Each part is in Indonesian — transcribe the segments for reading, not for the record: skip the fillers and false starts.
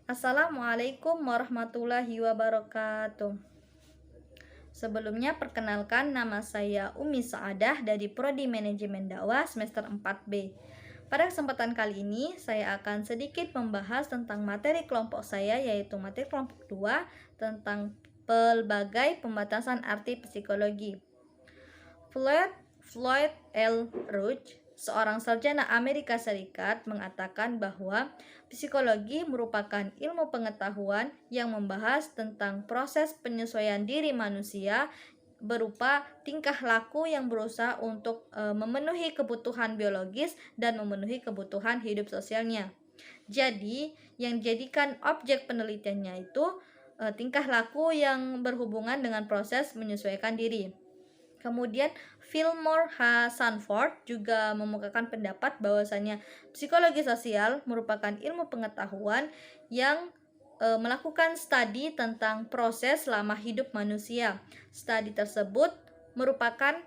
Assalamualaikum warahmatullahi wabarakatuh. Sebelumnya perkenalkan, nama saya Umi Saadah dari Prodi Manajemen Dakwah semester 4B. Pada kesempatan kali ini saya akan sedikit membahas tentang materi kelompok saya, yaitu materi kelompok 2 tentang pelbagai pembatasan arti psikologi. Floyd L. Roach, seorang sarjana Amerika Serikat, mengatakan bahwa psikologi merupakan ilmu pengetahuan yang membahas tentang proses penyesuaian diri manusia berupa tingkah laku yang berusaha untuk memenuhi kebutuhan biologis dan memenuhi kebutuhan hidup sosialnya. Jadi, yang dijadikan objek penelitiannya itu tingkah laku yang berhubungan dengan proses menyesuaikan diri. Kemudian Fillmore H. Sanford juga memukakan pendapat bahwasanya psikologi sosial merupakan ilmu pengetahuan yang melakukan studi tentang proses selama hidup manusia. Studi tersebut merupakan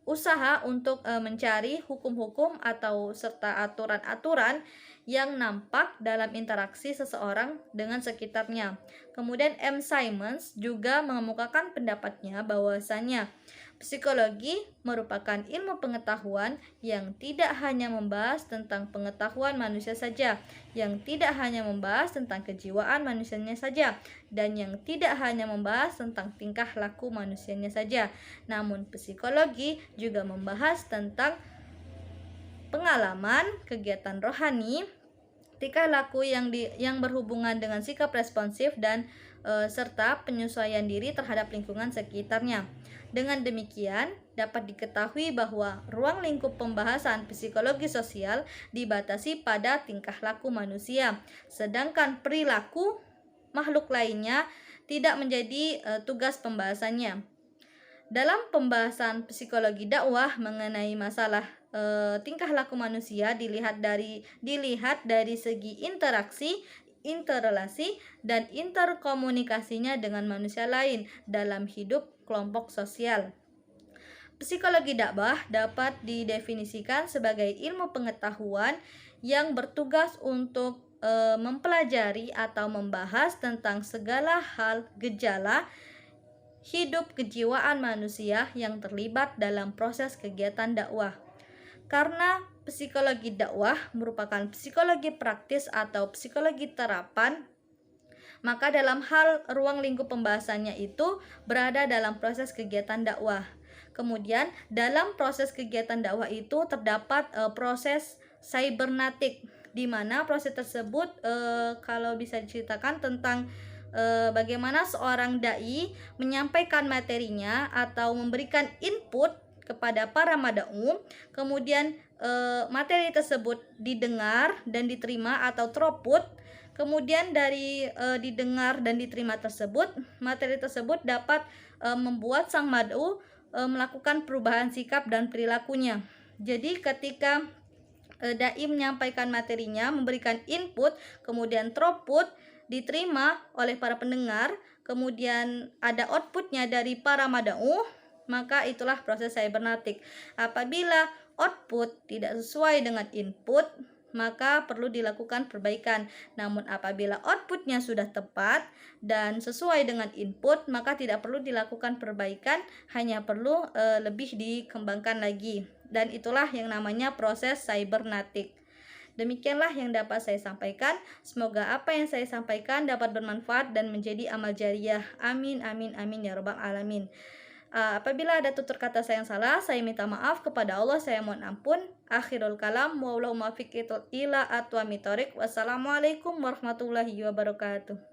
usaha untuk mencari hukum-hukum atau serta aturan-aturan yang nampak dalam interaksi seseorang dengan sekitarnya. Kemudian M. Simons juga mengemukakan pendapatnya bahwasanya psikologi merupakan ilmu pengetahuan yang tidak hanya membahas tentang pengetahuan manusia saja, yang tidak hanya membahas tentang kejiwaan manusianya saja, dan yang tidak hanya membahas tentang tingkah laku manusianya saja. Namun psikologi juga membahas tentang pengalaman, kegiatan rohani, tingkah laku yang berhubungan dengan sikap responsif dan serta penyesuaian diri terhadap lingkungan sekitarnya. Dengan demikian, dapat diketahui bahwa ruang lingkup pembahasan psikologi sosial dibatasi pada tingkah laku manusia, sedangkan perilaku makhluk lainnya tidak menjadi tugas pembahasannya. Dalam pembahasan psikologi dakwah mengenai masalah tingkah laku manusia dilihat dari segi interaksi, interrelasi, dan interkomunikasinya dengan manusia lain dalam hidup kelompok sosial. Psikologi dakwah dapat didefinisikan sebagai ilmu pengetahuan yang bertugas untuk mempelajari atau membahas tentang segala hal gejala hidup kejiwaan manusia yang terlibat dalam proses kegiatan dakwah. Karena psikologi dakwah merupakan psikologi praktis atau psikologi terapan, maka dalam hal ruang lingkup pembahasannya itu berada dalam proses kegiatan dakwah. Kemudian dalam proses kegiatan dakwah itu terdapat proses cybernetik, di mana proses tersebut kalau bisa diceritakan tentang bagaimana seorang dai menyampaikan materinya atau memberikan input kepada para mad'u, kemudian materi tersebut didengar dan diterima atau throughput. Kemudian dari didengar dan diterima tersebut, materi tersebut dapat membuat sang mad'u melakukan perubahan sikap dan perilakunya. Jadi ketika dai menyampaikan materinya, memberikan input, kemudian throughput diterima oleh para pendengar, kemudian ada outputnya dari para mad'u, maka itulah proses cybernetik. Apabila output tidak sesuai dengan input, maka perlu dilakukan perbaikan. Namun apabila outputnya sudah tepat dan sesuai dengan input, maka tidak perlu dilakukan perbaikan, hanya perlu lebih dikembangkan lagi. Dan itulah yang namanya proses cybernetik. Demikianlah yang dapat saya sampaikan. Semoga apa yang saya sampaikan dapat bermanfaat dan menjadi amal jariah. Amin, amin, amin ya rabbal alamin. Apabila ada tutur kata saya yang salah, saya minta maaf kepada Allah, saya mohon ampun. Akhirul kalam, wallahu muwaffiq ila aqwamit thoriq. Wassalamualaikum warahmatullahi wabarakatuh.